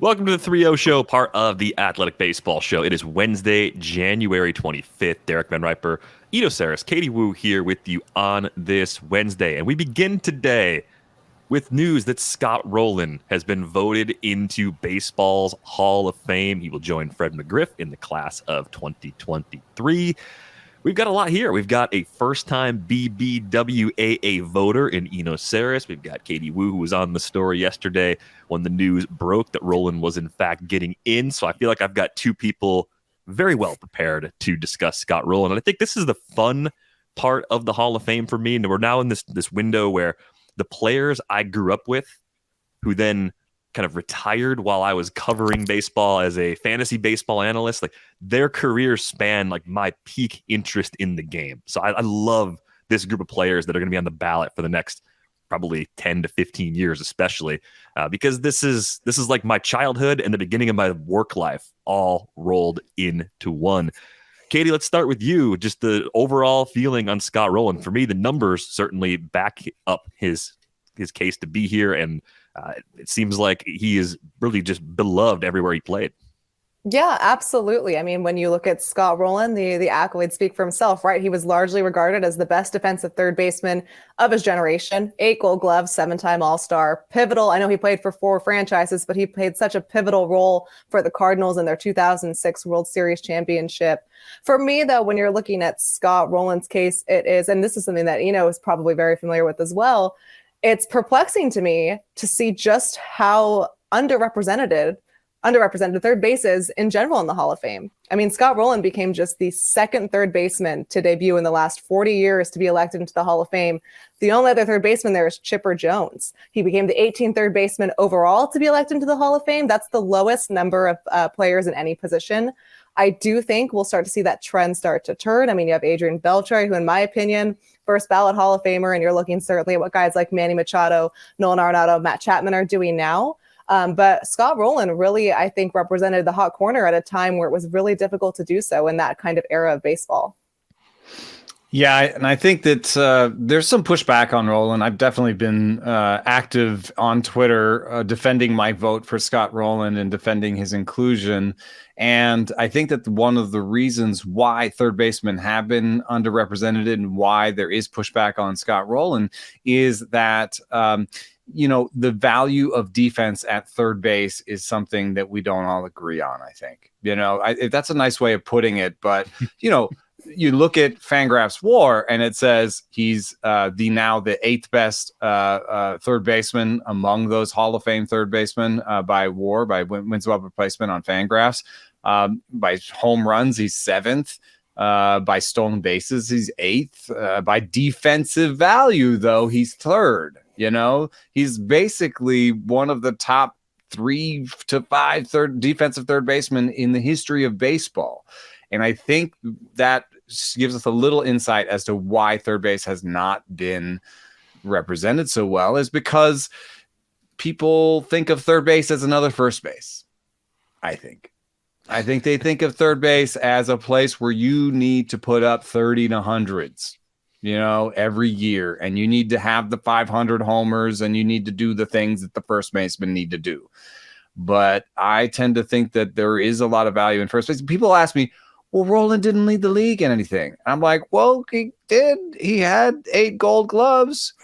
Welcome to the 3-0 show, part of the Athletic Baseball Show. It is Wednesday, January 25th. Derek Van Riper, Ito Saris, Katie Wu here with you on this Wednesday. And we begin today with news that Scott Rolen has been voted into baseball's Hall of Fame. He will join Fred McGriff in the class of 2023. We've got a lot here. We've got a first-time BBWAA voter in Eno Saris. We've got Katie Wu, who was on the story yesterday when the news broke that Rolen was, in fact, getting in. So I feel like I've got two people very well prepared to discuss Scott Rolen. And I think this is the fun part of the Hall of Fame for me. And we're now in this window where the players I grew up with, who then kind of retired while I was covering baseball as a fantasy baseball analyst, like their careers span like my peak interest in the game. So I love this group of players that are going to be on the ballot for the next probably 10 to 15 years, especially because this is like my childhood and the beginning of my work life all rolled into one. Katie, let's start with you. Just the overall feeling on Scott Rolen. For me, the numbers certainly back up his case to be here, and it seems like he is really just beloved everywhere he played. Yeah, absolutely. I mean, when you look at Scott Rolen, the accolades speak for himself, right? He was largely regarded as the best defensive third baseman of his generation. 8 Gold Gloves, 7-time All-Star, pivotal. I know he played for 4 franchises, but he played such a pivotal role for the Cardinals in their 2006 World Series championship. For me, though, when you're looking at Scott Rolen's case, it is, and this is something that Eno is probably very familiar with as well, it's perplexing to me to see just how underrepresented third bases in general in the Hall of Fame. I mean, Scott Rolen became just the second third baseman to debut in the last 40 years to be elected into the Hall of Fame. The only other third baseman there is Chipper Jones. He became the 18th third baseman overall to be elected into the Hall of Fame. That's the lowest number of players in any position. I do think we'll start to see that trend start to turn. I mean, you have Adrian Beltre, who, in my opinion, first ballot Hall of Famer, and you're looking certainly at what guys like Manny Machado, Nolan Arenado, Matt Chapman are doing now. But Scott Rolen really, I think, represented the hot corner at a time where it was really difficult to do so in that kind of era of baseball. Yeah, and I think that there's some pushback on Rolen. I've definitely been active on Twitter defending my vote for Scott Rolen and defending his inclusion. And I think that one of the reasons why third basemen have been underrepresented and why there is pushback on Scott Rolen is that the value of defense at third base is something that we don't all agree on, I think. That's a nice way of putting it. But, you look at Fangraphs WAR and it says he's the 8th best third baseman among those Hall of Fame third basemen by WAR, by wins above replacement on Fangraphs. By home runs, he's 7th. By stolen bases, he's 8th. By defensive value, though, he's 3rd. He's basically one of the top 3 to 5 defensive third basemen in the history of baseball. And I think that gives us a little insight as to why third base has not been represented so well, is because people think of third base as another first base. I think they think of third base as a place where you need to put up 30 to hundreds, every year. And you need to have the 500 homers and you need to do the things that the first baseman need to do. But I tend to think that there is a lot of value in first base. People ask me, well, Rolen didn't lead the league in anything. I'm like, well, he did. He had 8 Gold Gloves.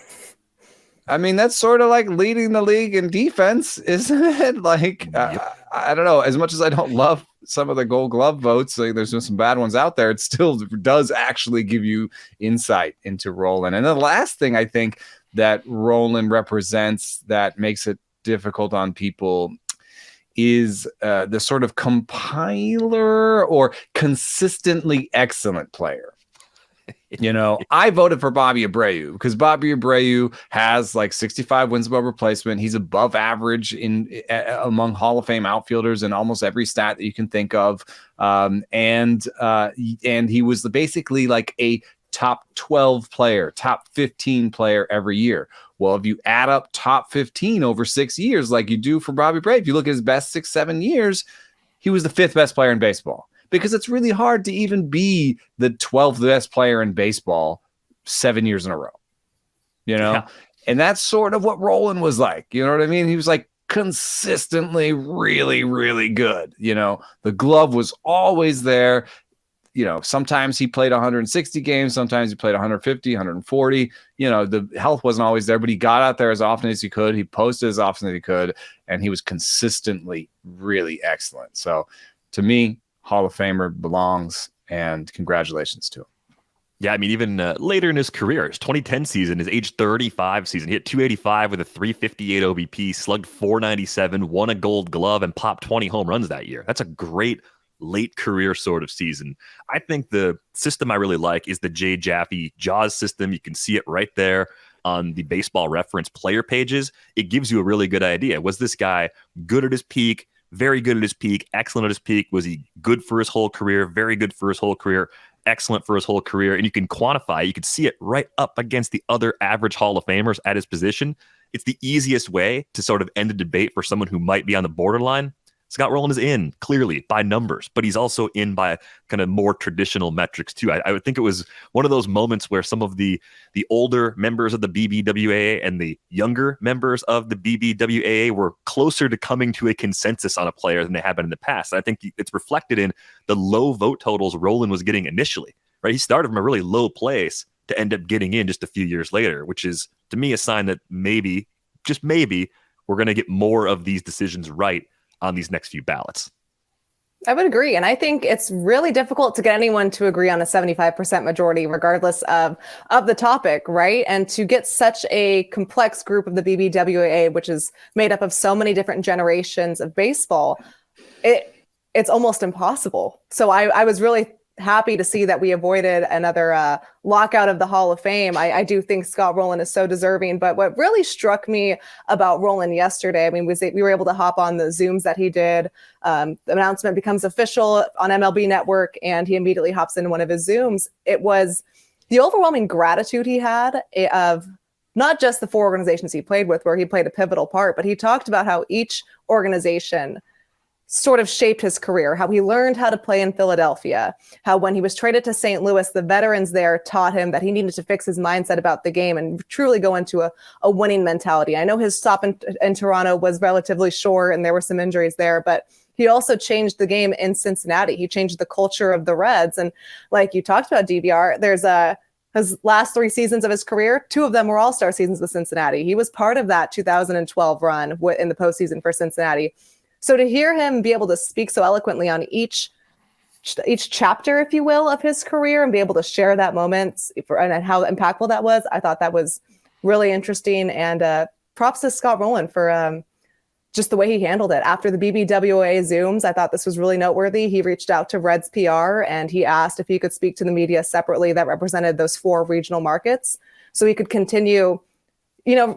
I mean, that's sort of like leading the league in defense, isn't it? Like, I don't know. As much as I don't love some of the Gold Glove votes, like there's some bad ones out there, it still does actually give you insight into Rolen. And the last thing I think that Rolen represents that makes it difficult on people is the sort of compiler or consistently excellent player. I voted for Bobby Abreu because Bobby Abreu has like 65 wins above replacement. He's above average among Hall of Fame outfielders in almost every stat that you can think of. And he was basically like a top 12 player, top 15 player every year. Well, if you add up top 15 over 6 years, like you do for Bobby Abreu, if you look at his best 6-7 years, he was the 5th best player in baseball. Because it's really hard to even be the 12th best player in baseball 7 years in a row, Yeah. And that's sort of what Rolen was like. You know what I mean? He was like consistently really, really good. The glove was always there. Sometimes he played 160 games, sometimes he played 150, 140. The health wasn't always there, but he got out there as often as he could. He posted as often as he could, and he was consistently really excellent. So to me, Hall of Famer belongs, and congratulations to him. Yeah, I mean, even later in his career, his 2010 season, his age 35 season, he hit 285 with a 358 OBP, slugged 497, won a Gold Glove, and popped 20 home runs that year. That's a great late career sort of season. I think the system I really like is the Jay Jaffe Jaws system. You can see it right there on the Baseball Reference player pages. It gives you a really good idea. Was this guy good at his peak? Very good at his peak, excellent at his peak. Was he good for his whole career? Very good for his whole career, excellent for his whole career. And you can quantify, you can see it right up against the other average Hall of Famers at his position. It's the easiest way to sort of end a debate for someone who might be on the borderline. Scott Rolen is in, clearly, by numbers, but he's also in by kind of more traditional metrics, too. I would think it was one of those moments where some of the older members of the BBWAA and the younger members of the BBWAA were closer to coming to a consensus on a player than they have been in the past. I think it's reflected in the low vote totals Rolen was getting initially, right? He started from a really low place to end up getting in just a few years later, which is, to me, a sign that maybe, just maybe, we're going to get more of these decisions right on these next few ballots. I would agree. And I think it's really difficult to get anyone to agree on a 75% majority, regardless of the topic, right? And to get such a complex group of the BBWAA, which is made up of so many different generations of baseball, it's almost impossible. So I was really happy to see that we avoided another lockout of the Hall of Fame. I do think Scott Rolen is so deserving. But what really struck me about Rolen yesterday, I mean, was we were able to hop on the Zooms that he did. The announcement becomes official on MLB Network, and he immediately hops into one of his Zooms. It was the overwhelming gratitude he had of not just the 4 organizations he played with, where he played a pivotal part, but he talked about how each organization sort of shaped his career, how he learned how to play in Philadelphia, how when he was traded to St. Louis, the veterans there taught him that he needed to fix his mindset about the game and truly go into a winning mentality. I know his stop in Toronto was relatively short and there were some injuries there, but he also changed the game in Cincinnati. He changed the culture of the Reds. And like you talked about, DVR, there's his last 3 seasons of his career, 2 of them were all-star seasons with Cincinnati. He was part of that 2012 run in the postseason for Cincinnati. So to hear him be able to speak so eloquently on each chapter, if you will, of his career and be able to share that moment and how impactful that was, I thought that was really interesting. And props to Scott Rolen for just the way he handled it. After the BBWAA Zooms, I thought this was really noteworthy. He reached out to Reds PR and he asked if he could speak to the media separately that represented those 4 regional markets so he could continue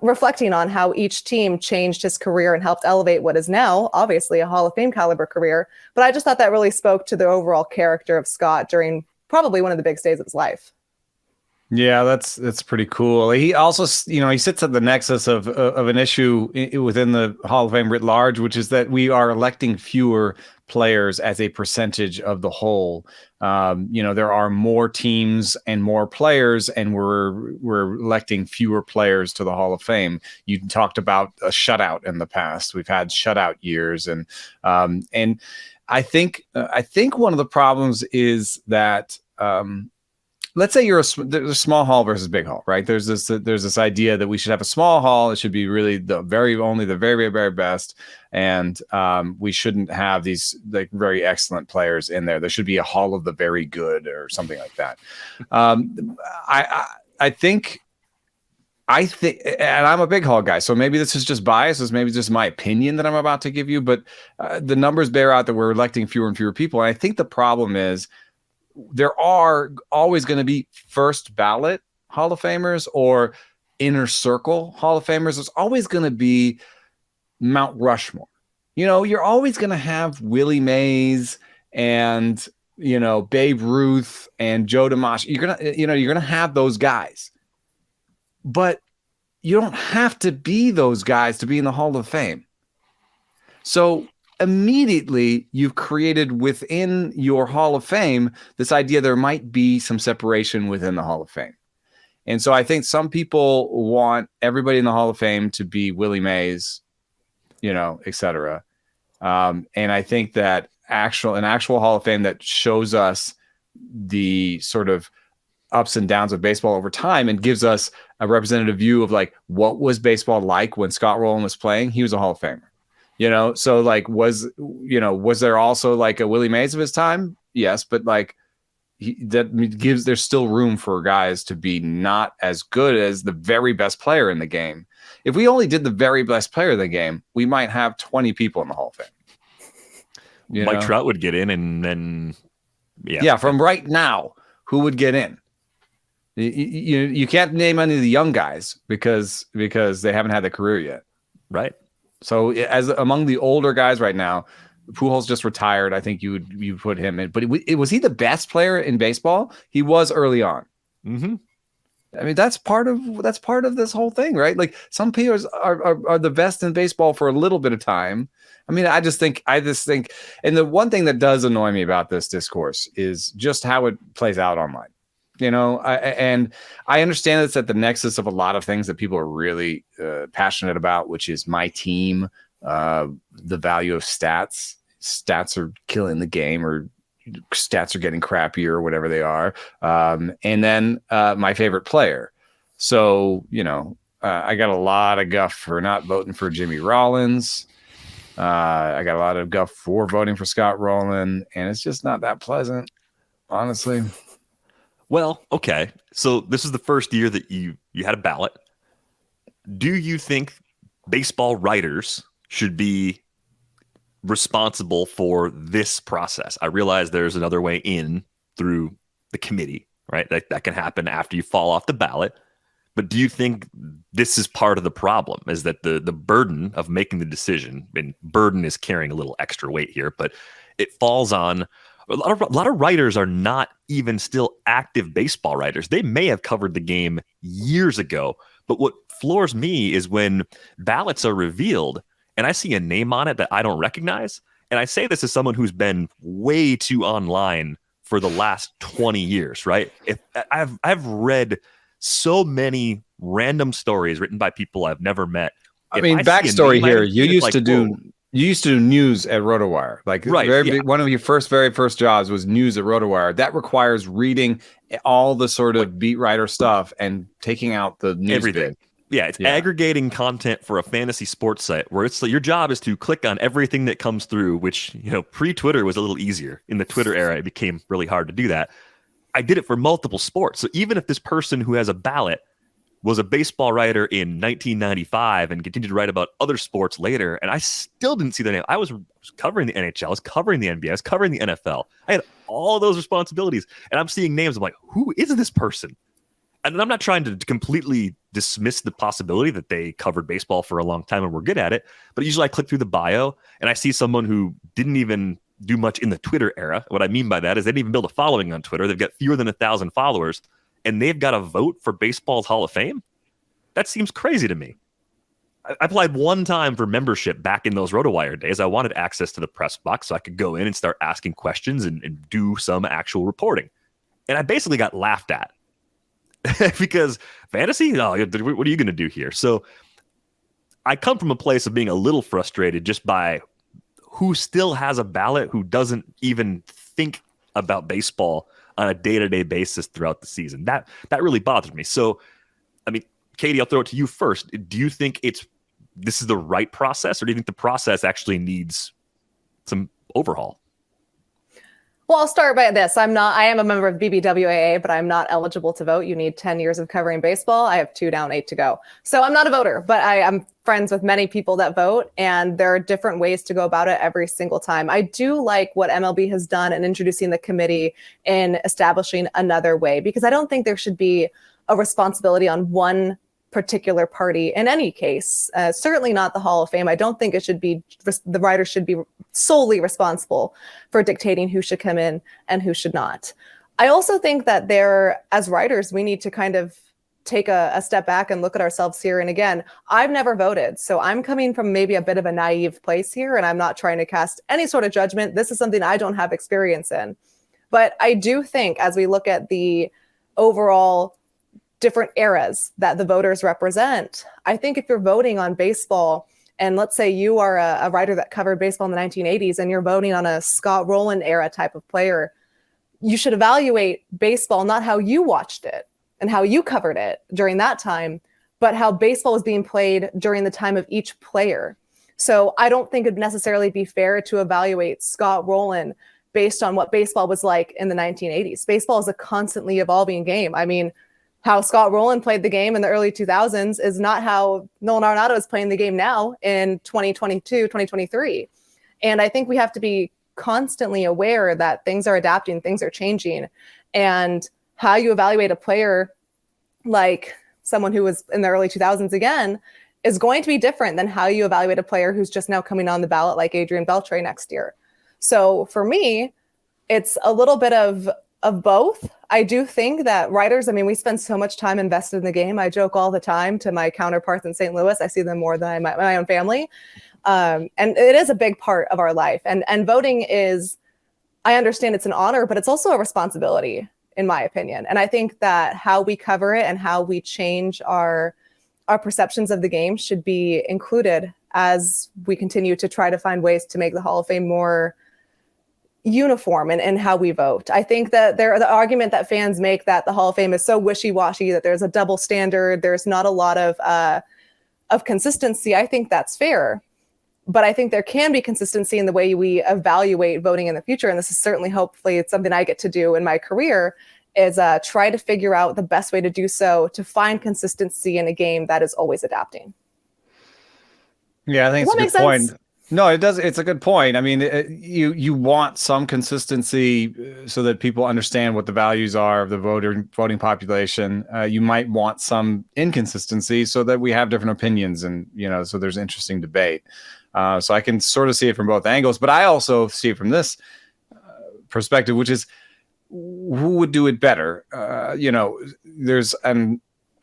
reflecting on how each team changed his career and helped elevate what is now obviously a Hall of Fame caliber career. But I just thought that really spoke to the overall character of Scott during probably one of the biggest days of his life. Yeah, that's pretty cool. He also, he sits at the nexus of an issue within the Hall of Fame writ large, which is that we are electing fewer players as a percentage of the whole. There are more teams and more players, and we're electing fewer players to the Hall of Fame. You talked about a shutout in the past. We've had shutout years, and I think one of the problems is that. Let's say there's a small hall versus big hall, right? There's this idea that we should have a small hall. It should be really the very, very, very best. And we shouldn't have these like very excellent players in there. There should be a hall of the very good or something like that. I think, and I'm a big hall guy, so maybe this is just bias. This maybe just my opinion that I'm about to give you, but the numbers bear out that we're electing fewer and fewer people. And I think the problem is, there are always going to be first ballot Hall of Famers or inner circle Hall of Famers. There's always going to be Mount Rushmore. You're always going to have Willie Mays and, Babe Ruth and Joe DiMaggio. You're going to have those guys, but you don't have to be those guys to be in the Hall of Fame. So immediately you've created within your Hall of Fame this idea there might be some separation within the Hall of Fame. And so I think some people want everybody in the Hall of Fame to be Willie Mays. et cetera. And I think that an actual Hall of Fame that shows us the sort of ups and downs of baseball over time and gives us a representative view of like what was baseball like when Scott Rolen was playing. He was a Hall of Famer, so like was there also like a Willie Mays of his time? Yes, but like there's still room for guys to be not as good as the very best player in the game. If we only did the very best player in the game, we might have 20 people in the Hall of Fame. Mike Trout would get in, and then from right now, who would get in? You can't name any of the young guys because they haven't had the career yet, right? So as among the older guys right now, Pujols just retired. I think you put him in, but was he the best player in baseball? He was early on. Mm-hmm. I mean, that's part of this whole thing, right? Like some players are the best in baseball for a little bit of time. I mean, I just think, and the one thing that does annoy me about this discourse is just how it plays out online. And I understand it's at the nexus of a lot of things that people are really passionate about, which is my team, the value of stats. Stats are killing the game, or stats are getting crappier, or whatever they are. And then my favorite player. So, I got a lot of guff for not voting for Jimmy Rollins. I got a lot of guff for voting for Scott Rolen, and it's just not that pleasant, honestly. Well, okay. So this is the first year that you had a ballot. Do you think baseball writers should be responsible for this process? I realize there's another way in through the committee, right? That can happen after you fall off the ballot. But do you think this is part of the problem, is that the burden of making the decision, and burden is carrying a little extra weight here, but it falls on a lot of writers are not even still active baseball writers. They may have covered the game years ago. But what floors me is when ballots are revealed and I see a name on it that I don't recognize. And I say this as someone who's been way too online for the last 20 years, right? If I've read so many random stories written by people I've never met. I mean, backstory here, you used to do news at RotoWire. Like one of your very first jobs was news at RotoWire. That requires reading all the sort of beat writer stuff and taking out the news everything. It's aggregating content for a fantasy sports site where it's your job is to click on everything that comes through, which, pre-Twitter was a little easier. In the Twitter era, it became really hard to do that. I did it for multiple sports. So even if this person who has a ballot was a baseball writer in 1995 and continued to write about other sports later, and I still didn't see their name. I was covering the NHL, I was covering the NBA, I was covering the NFL. I had all those responsibilities, and I'm seeing names. I'm like, who is this person? And I'm not trying to completely dismiss the possibility that they covered baseball for a long time and were good at it, but usually I click through the bio and I see someone who didn't even do much in the Twitter era. What I mean by that is they didn't even build a following on Twitter. They've got fewer than 1,000 followers, and they've got a vote for baseball's Hall of Fame? That seems crazy to me. I applied one time for membership back in those RotoWire days. I wanted access to the press box so I could go in and start asking questions and do some actual reporting. And I basically got laughed at because fantasy? No, what are you going to do here? So I come from a place of being a little frustrated just by who still has a ballot, who doesn't even think about baseball on a day-to-day basis throughout the season. That really bothers me. So, I mean, Katie, I'll throw it to you first. Do you think this is the right process, or do you think the process actually needs some overhaul? Well, I'll start by this. I am a member of BBWAA, but I'm not eligible to vote. You need 10 years of covering baseball. I have 2 down, 8 to go. So I'm not a voter, but I'm friends with many people that vote, and there are different ways to go about it every single time. I do like what MLB has done in introducing the committee in establishing another way, because I don't think there should be a responsibility on one particular party in any case. Certainly not the Hall of Fame. I don't think it should be, the writers should be solely responsible for dictating who should come in and who should not. I also think that as writers, we need to kind of take a step back and look at ourselves here. And again, I've never voted, so I'm coming from maybe a bit of a naive place here, and I'm not trying to cast any sort of judgment. This is something I don't have experience in. But I do think as we look at the overall different eras that the voters represent, I think if you're voting on baseball and let's say you are a writer that covered baseball in the 1980s and you're voting on a Scott Rolen era type of player, you should evaluate baseball, not how you watched it and how you covered it during that time, but how baseball was being played during the time of each player. So I don't think it'd necessarily be fair to evaluate Scott Rolen based on what baseball was like in the 1980s. Baseball is a constantly evolving game. I mean, how Scott Rolen played the game in the early 2000s is not how Nolan Arenado is playing the game now in 2022, 2023. And I think we have to be constantly aware that things are adapting, things are changing, and how you evaluate a player like someone who was in the early 2000s again is going to be different than how you evaluate a player who's just now coming on the ballot like Adrian Beltre next year. So for me, it's a little bit of both. I do think that writers, I mean, we spend so much time invested in the game. I joke all the time to my counterparts in St. Louis. I see them more than my own family. And it is a big part of our life. And voting is, I understand it's an honor, but it's also a responsibility, in my opinion. And I think that how we cover it and how we change our perceptions of the game should be included as we continue to try to find ways to make the Hall of Fame more uniform in how we vote. I think that the argument that fans make that the Hall of Fame is so wishy-washy, that there's a double standard, there's not a lot of consistency. I think that's fair. But I think there can be consistency in the way we evaluate voting in the future. And this is certainly, hopefully, it's something I get to do in my career, is try to figure out the best way to do so, to find consistency in a game that is always adapting. Yeah, I think it's a good point. No, it does. It's a good point. I mean, you want some consistency so that people understand what the values are of the voting population. You might want some inconsistency so that we have different opinions, and so there's interesting debate. So I can sort of see it from both angles, but I also see it from this perspective, which is who would do it better. I'm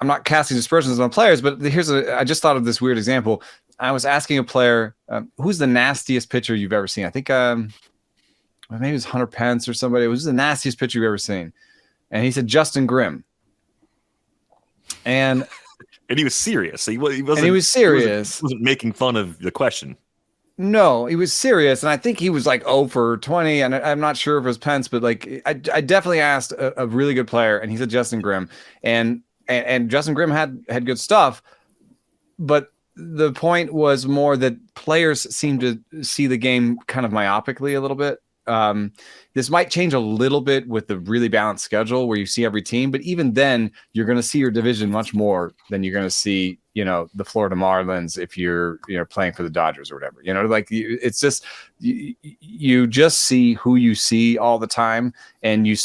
not casting aspersions on players, but I just thought of this weird example. I was asking a player, who's the nastiest pitcher you've ever seen? I think maybe it was Hunter Pence or somebody. Who's the nastiest pitcher you've ever seen? And he said Justin Grimm. And he was serious. He wasn't making fun of the question. No, he was serious, and I think he was like 0 for 20, and I'm not sure if it was Pence, but like I definitely asked a really good player, and he said Justin Grimm, and Justin Grimm had good stuff, but the point was more that players seem to see the game kind of myopically a little bit. This might change a little bit with the really balanced schedule where you see every team, but even then you're going to see your division much more than you're going to see, the Florida Marlins if you're, playing for the Dodgers or whatever, it's just, you just see who you see all the time, and you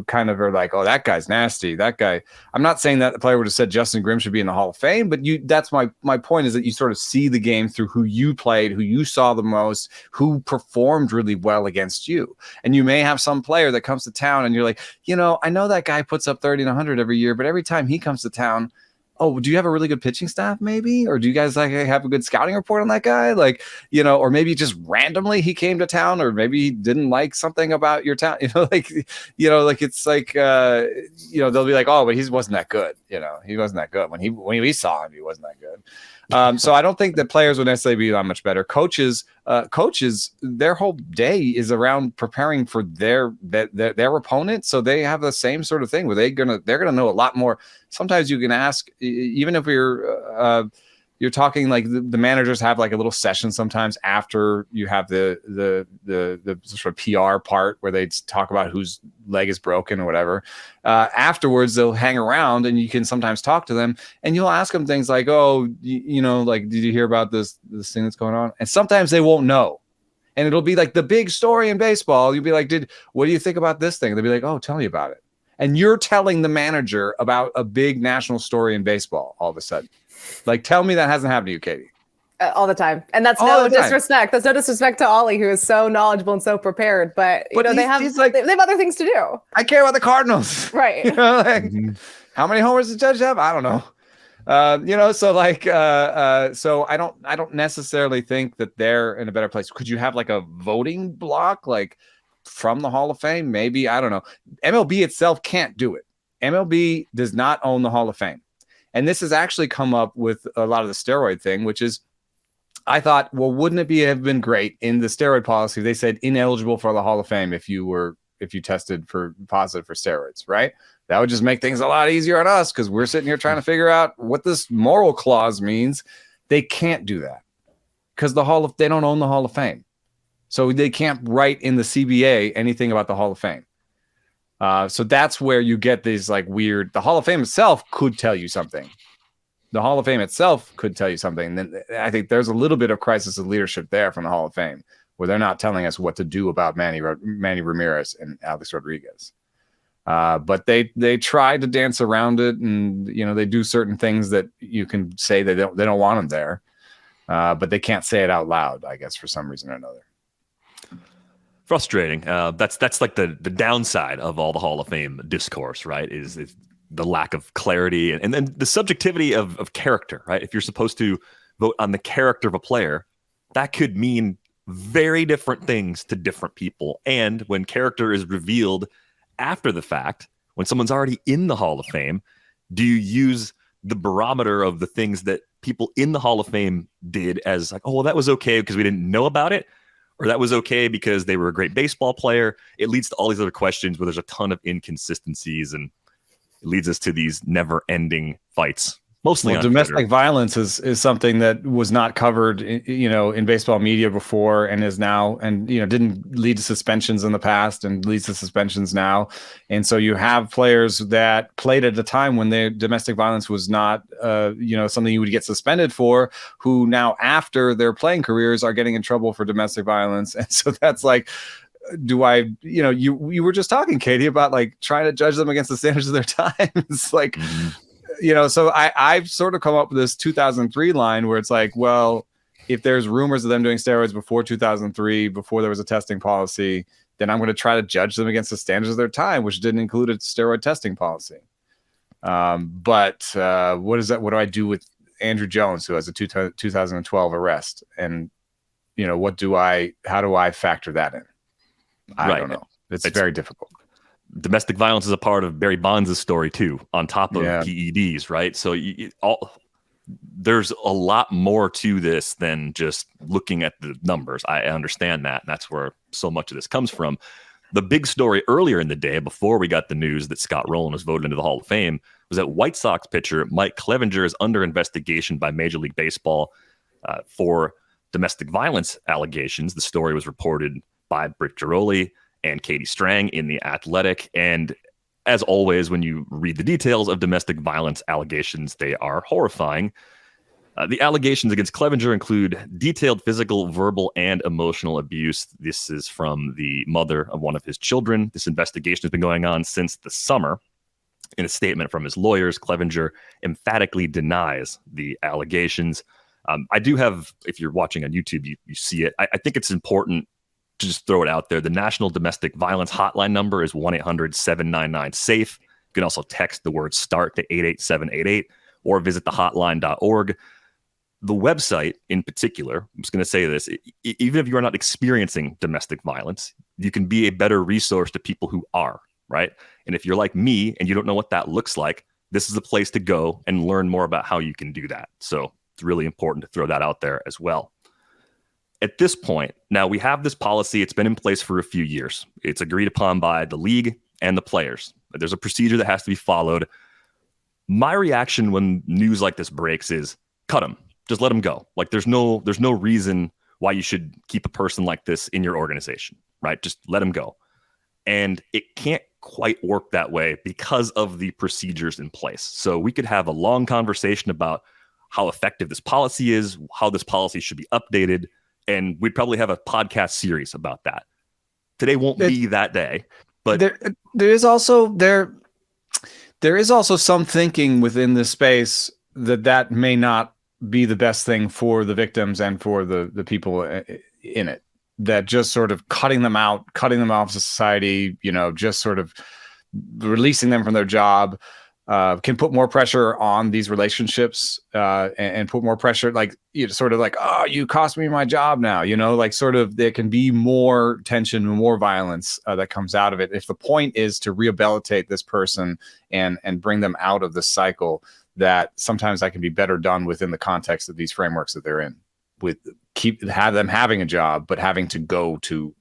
kind of are like, oh, that guy's nasty. That guy, I'm not saying that the player would have said Justin Grimm should be in the Hall of Fame, but that's my point, is that you sort of see the game through who you played, who you saw the most, who performed really well against you. And you may have some player that comes to town and you're like, I know that guy puts up 30 and 100 every year, but every time he comes to town, oh, do you have a really good pitching staff maybe? Or do you guys have a good scouting report on that guy? Or maybe just randomly he came to town, or maybe he didn't like something about your town, it's like, they'll be like, oh, but he wasn't that good. He wasn't that good. When we saw him, he wasn't that good. So I don't think that players would necessarily be that much better. Coaches, their whole day is around preparing for their opponent. So they have the same sort of thing where they're gonna know a lot more. Sometimes you can ask, even if you're talking, like the managers have like a little session sometimes after you have the sort of PR part where they talk about whose leg is broken or whatever. Afterwards, they'll hang around and you can sometimes talk to them, and you'll ask them things like, oh, like, did you hear about this thing that's going on? And sometimes they won't know. And it'll be like the big story in baseball. You'll be like, what do you think about this thing? And they'll be like, oh, tell me about it. And you're telling the manager about a big national story in baseball all of a sudden. Like, tell me that hasn't happened to you, Katie. All the time. And that's no disrespect. That's no disrespect to Ollie, who is so knowledgeable and so prepared. But they have other things to do. I care about the Cardinals. Right. How many homers does Judge have? I don't know. So I don't necessarily think that they're in a better place. Could you have like a voting block, like from the Hall of Fame? Maybe, I don't know. MLB itself can't do it. MLB does not own the Hall of Fame. And this has actually come up with a lot of the steroid thing, which is I thought, well, wouldn't it have been great in the steroid policy? They said ineligible for the Hall of Fame if you tested positive for steroids, right? That would just make things a lot easier on us because we're sitting here trying to figure out what this moral clause means. They can't do that because they don't own the Hall of Fame. So they can't write in the CBA anything about the Hall of Fame. So that's where you get these like weird, the Hall of Fame itself could tell you something. The Hall of Fame itself could tell you something. Then I think there's a little bit of crisis of leadership there from the Hall of Fame, where they're not telling us what to do about Manny Ramirez and Alex Rodriguez. But they try to dance around it, and they do certain things that you can say they don't want them there, but they can't say it out loud, I guess, for some reason or another. Frustrating. That's like the downside of all the Hall of Fame discourse, right? Is the lack of clarity and then the subjectivity of character, right? If you're supposed to vote on the character of a player, that could mean very different things to different people. And when character is revealed after the fact, when someone's already in the Hall of Fame, do you use the barometer of the things that people in the Hall of Fame did as like, oh, well, that was okay because we didn't know about it, or that was okay because they were a great baseball player? It leads to all these other questions where there's a ton of inconsistencies, and it leads us to these never-ending fights. Mostly on domestic Twitter. violence is something that was not covered, in baseball media before, and is now, and didn't lead to suspensions in the past, and leads to suspensions now. And so you have players that played at a time when their domestic violence was not, something you would get suspended for, who now after their playing careers are getting in trouble for domestic violence. And so that's like, you were just talking, Katie, about like trying to judge them against the standards of their time. It's like. Mm-hmm. So I've sort of come up with this 2003 line where it's like, well, if there's rumors of them doing steroids before 2003, before there was a testing policy, then I'm going to try to judge them against the standards of their time, which didn't include a steroid testing policy. But what is that? What do I do with Andrew Jones, who has a 2012 arrest? And, how do I factor that in? I don't know. It's very difficult. Domestic violence is a part of Barry Bonds' story too, on top of PEDs, right? So there's a lot more to this than just looking at the numbers. I understand that, and that's where so much of this comes from. The big story earlier in the day, before we got the news that Scott Rolen was voted into the Hall of Fame, was that White Sox pitcher Mike Clevinger is under investigation by Major League Baseball for domestic violence allegations. The story was reported by Britt Giroli and Katie Strang in The Athletic. And as always, when you read the details of domestic violence allegations, they are horrifying. The allegations against Clevinger include detailed physical, verbal, and emotional abuse. This is from the mother of one of his children. This investigation has been going on since the summer. In a statement from his lawyers, Clevinger emphatically denies the allegations. I do have, if you're watching on YouTube, you see it. I think it's important to just throw it out there. The National Domestic Violence Hotline number is 1-800-799-SAFE. You can also text the word START to 88788 or visit thehotline.org. The website in particular, I'm just going to say this, even if you are not experiencing domestic violence, you can be a better resource to people who are, right? And if you're like me and you don't know what that looks like, this is a place to go and learn more about how you can do that. So it's really important to throw that out there as well. At this point, now we have this policy. It's been in place for a few years. It's agreed upon by the league and the players. There's a procedure that has to be followed. My reaction when news like this breaks is cut them. Just let them go. Like there's no reason why you should keep a person like this in your organization, right? Just let them go. And it can't quite work that way because of the procedures in place. So we could have a long conversation about how effective this policy is, how this policy should be updated, and we'd probably have a podcast series about that. Today won't be that day, but there is also some thinking within this space that may not be the best thing for the victims and for the people in it. That just sort of cutting them off of society, just sort of releasing them from their job can put more pressure on these relationships and put more pressure, like sort of like, oh, you cost me my job now, like sort of there can be more tension, more violence that comes out of it. If the point is to rehabilitate this person and bring them out of the cycle, that sometimes that can be better done within the context of these frameworks that they're in. have them having a job, but having to go to,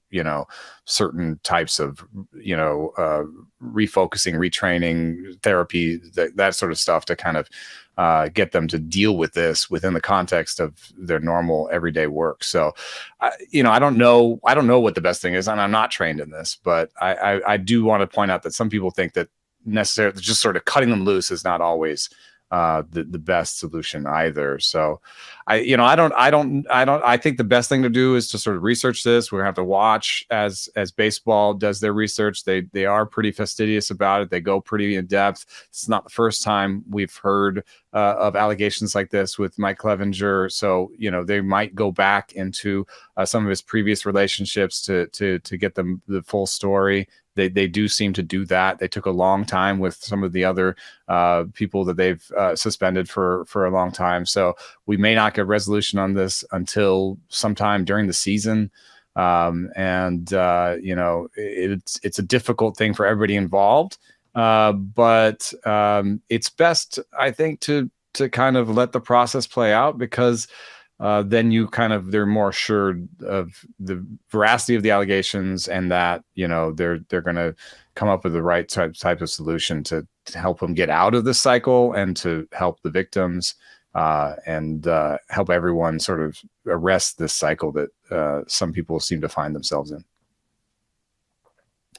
certain types of, refocusing, retraining, therapy, that sort of stuff to kind of get them to deal with this within the context of their normal everyday work. So, I don't know what the best thing is, and I'm not trained in this, but I do want to point out that some people think that necessarily just sort of cutting them loose is not always the best solution either. So I think the best thing to do is to sort of research this. We're gonna have to watch as baseball does their research. They are pretty fastidious about it. They go pretty in depth. It's not the first time we've heard of allegations like this with Mike Clevinger. So, they might go back into some of his previous relationships to get them the full story. They do seem to do that. They took a long time with some of the other people that they've suspended for a long time. So we may not get resolution on this until sometime during the season. It's a difficult thing for everybody involved. But it's best, I think, to kind of let the process play out, because then they're more assured of the veracity of the allegations, and that they're going to come up with the right type of solution to help them get out of this cycle, and to help the victims and help everyone sort of arrest this cycle that some people seem to find themselves in.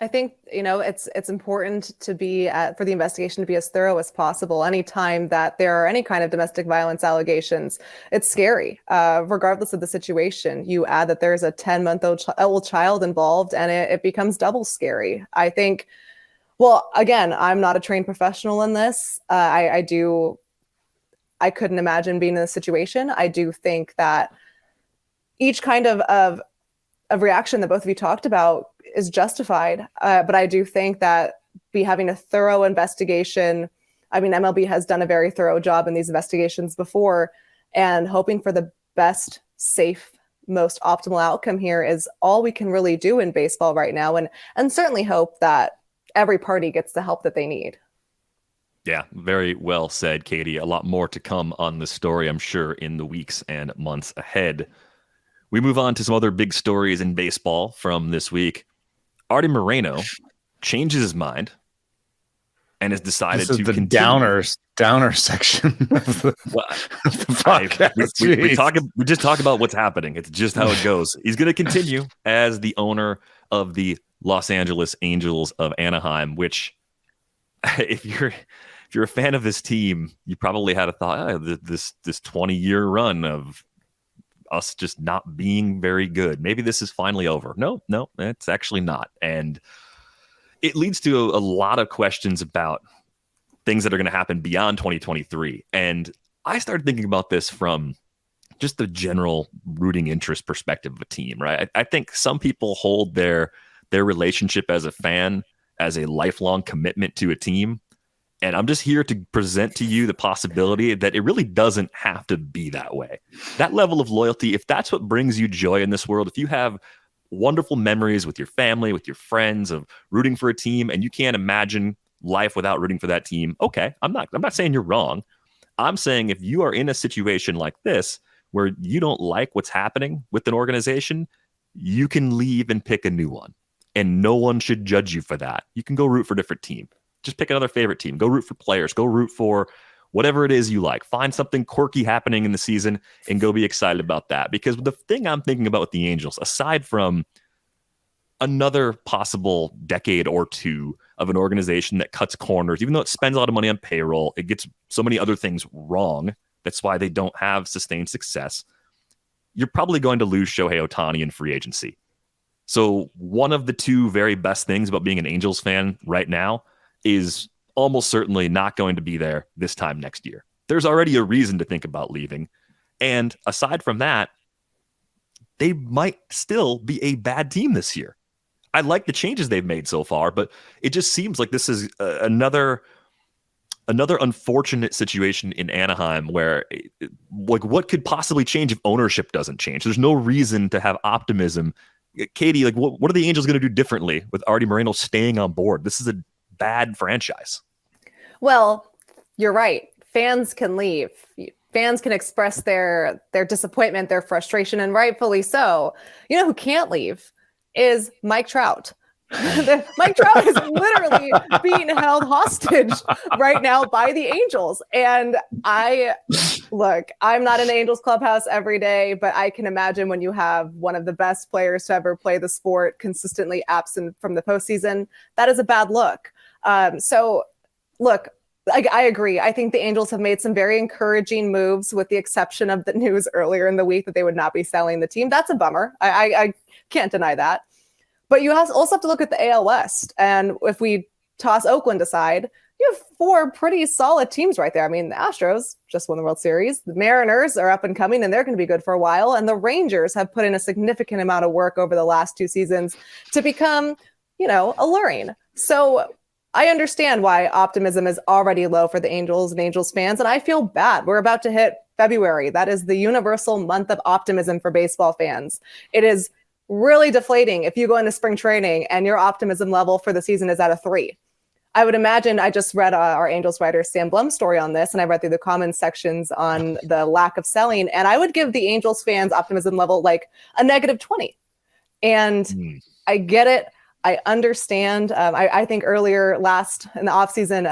I think, it's important to be for the investigation to be as thorough as possible. Anytime that there are any kind of domestic violence allegations, it's scary, regardless of the situation. You add that there's a 10-month-old child involved, and it becomes double scary. I think, well, again, I'm not a trained professional in this. I couldn't imagine being in this situation. I do think that each kind of reaction that both of you talked about is justified. But I do think that having a thorough investigation, MLB has done a very thorough job in these investigations before, and hoping for the best, safe, most optimal outcome here is all we can really do in baseball right now. And certainly hope that every party gets the help that they need. Yeah, very well said, Katie. A lot more to come on this story, I'm sure, in the weeks and months ahead. We move on to some other big stories in baseball from this week. Arte Moreno changes his mind and has decided to continue. Downer section of the podcast. We just talk about what's happening. It's just how it goes. He's going to continue as the owner of the Los Angeles Angels of Anaheim, which, if you're a fan of this team, you probably had a thought, this 20-year run of us just not being very good, maybe this is finally over. No, it's actually not. And it leads to a lot of questions about things that are going to happen beyond 2023. And I started thinking about this from just the general rooting interest perspective of a team, right? I think some people hold their relationship as a fan as a lifelong commitment to a team. And I'm just here to present to you the possibility that it really doesn't have to be that way. That level of loyalty, if that's what brings you joy in this world, if you have wonderful memories with your family, with your friends of rooting for a team, and you can't imagine life without rooting for that team, okay, I'm not saying you're wrong. I'm saying if you are in a situation like this where you don't like what's happening with an organization, you can leave and pick a new one. And no one should judge you for that. You can go root for a different team. Just pick another favorite team. Go root for players. Go root for whatever it is you like. Find something quirky happening in the season and go be excited about that. Because the thing I'm thinking about with the Angels, aside from another possible decade or two of an organization that cuts corners, even though it spends a lot of money on payroll, it gets so many other things wrong. That's why they don't have sustained success. You're probably going to lose Shohei Ohtani in free agency. So one of the two very best things about being an Angels fan right now is almost certainly not going to be there this time next year. There's already a reason to think about leaving. And aside from that, they might still be a bad team this year. I like the changes they've made so far, but it just seems like this is another unfortunate situation in Anaheim where, like, what could possibly change if ownership doesn't change? There's no reason to have optimism. Katie, like, what are the Angels going to do differently with Arte Moreno staying on board? This is a bad franchise. Well, you're right. Fans can leave. fans can express their disappointment, their frustration, and rightfully so. You know who can't leave is Mike Trout. Mike Trout is literally being held hostage right now by the Angels. And I'm not in the Angels clubhouse every day, but I can imagine when you have one of the best players to ever play the sport consistently absent from the postseason, that is a bad look. I agree. I think the Angels have made some very encouraging moves, with the exception of the news earlier in the week that they would not be selling the team. That's a bummer. I can't deny that. But you also have to look at the AL West. And if we toss Oakland aside, you have 4 pretty solid teams right there. I mean, the Astros just won the World Series. The Mariners are up and coming, and they're going to be good for a while. And the Rangers have put in a significant amount of work over the last 2 seasons to become, alluring. So I understand why optimism is already low for the Angels and Angels fans. And I feel bad. We're about to hit February. That is the universal month of optimism for baseball fans. It is really deflating if you go into spring training and your optimism level for the season is at a 3. I would imagine, I just read our Angels writer Sam Blum's story on this, and I read through the comments sections on the lack of selling, and I would give the Angels fans optimism level like a -20. And I get it. I understand. I think earlier last in the offseason,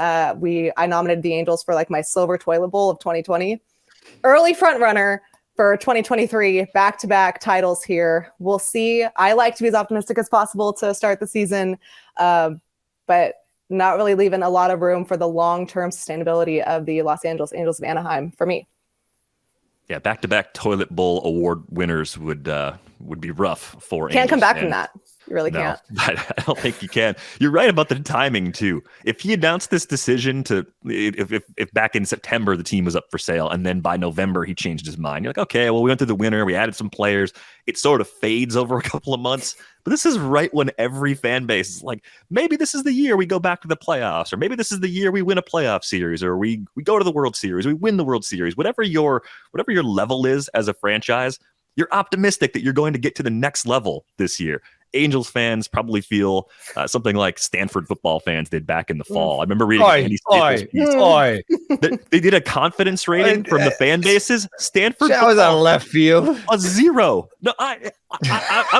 I nominated the Angels for like my silver toilet bowl of 2020. Early front runner for 2023, back-to-back titles here. We'll see. I like to be as optimistic as possible to start the season, but not really leaving a lot of room for the long-term sustainability of the Los Angeles Angels of Anaheim for me. Yeah, back-to-back toilet bowl award winners would be rough for Can't Angels come back fans. from that. You really can't. I don't think you can. You're right about the timing too. If he announced this decision if back in September the team was up for sale, and then by November he changed his mind, you're like, okay, well, we went through the winter, we added some players, it sort of fades over a couple of months. But this is right when every fan base is like, maybe this is the year we go back to the playoffs, or maybe this is the year we win a playoff series, or we go to the World Series, we win the World Series. Whatever your level is as a franchise, you're optimistic that you're going to get to the next level this year. Angels fans probably feel something like Stanford football fans did back in the fall. I remember reading Andy Staples' piece. They did a confidence rating from the fan bases. Stanford that was on left field. A 0. No, I'm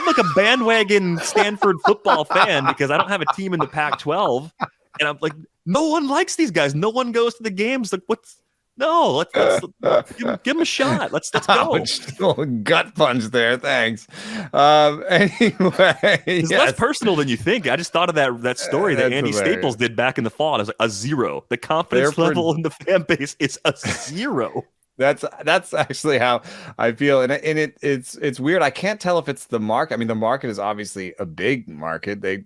like a bandwagon Stanford football fan because I don't have a team in the Pac-12, and I'm like, no one likes these guys. No one goes to the games. Like, what's No, let's give him a shot. Let's go. Ouch. Gut punch there. Thanks. Anyway, it's less personal than you think. I just thought of that story that Andy Staples did back in the fall. And it was like a 0. The confidence level in the fan base is a 0. That's actually how I feel, and it's weird. I can't tell if it's the market. I mean, the market is obviously a big market. They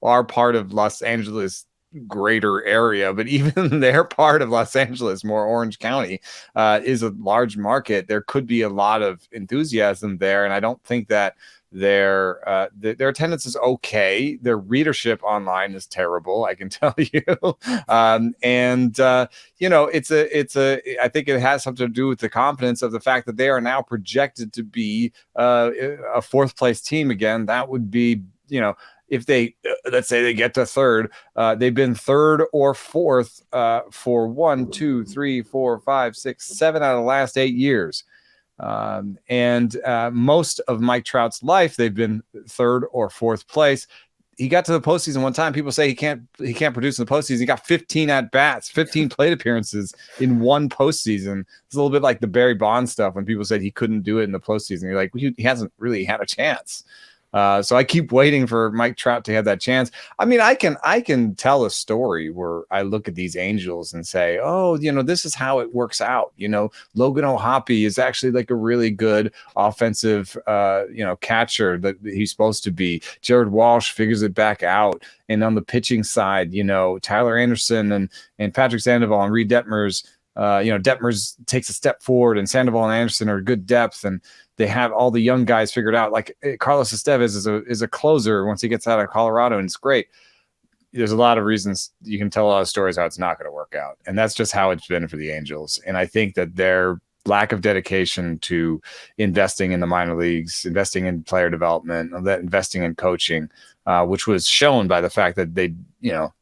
are part of Los Angeles greater area, but even their part of Los Angeles, more Orange County, is a large market. There could be a lot of enthusiasm there, and I don't think that their attendance is okay. Their readership online is terrible, I can tell you. I think it has something to do with the confidence of the fact that they are now projected to be a 4th place team again. That would be, if they, let's say they get to 3rd, they've been 3rd or 4th for 1, 2, 3, 4, 5, 6, 7 out of the last 8 years. Most of Mike Trout's life, they've been 3rd or 4th place. He got to the postseason one time. People say he can't produce in the postseason. He got 15 at bats, 15 plate appearances in one postseason. It's a little bit like the Barry Bonds stuff when people said he couldn't do it in the postseason. You're like, he hasn't really had a chance. So I keep waiting for Mike Trout to have that chance. I mean, I can tell a story where I look at these Angels and say, oh, this is how it works out. Logan O'Hoppe is actually like a really good offensive, catcher that he's supposed to be. Jared Walsh figures it back out. And on the pitching side, Tyler Anderson and Patrick Sandoval and Reed Detmers, Detmers takes a step forward, and Sandoval and Anderson are good depth, and they have all the young guys figured out. Like Carlos Estevez is a closer once he gets out of Colorado, and it's great. There's a lot of reasons you can tell a lot of stories how it's not going to work out, and that's just how it's been for the Angels. And I think that their lack of dedication to investing in the minor leagues, investing in player development, investing in coaching, which was shown by the fact that they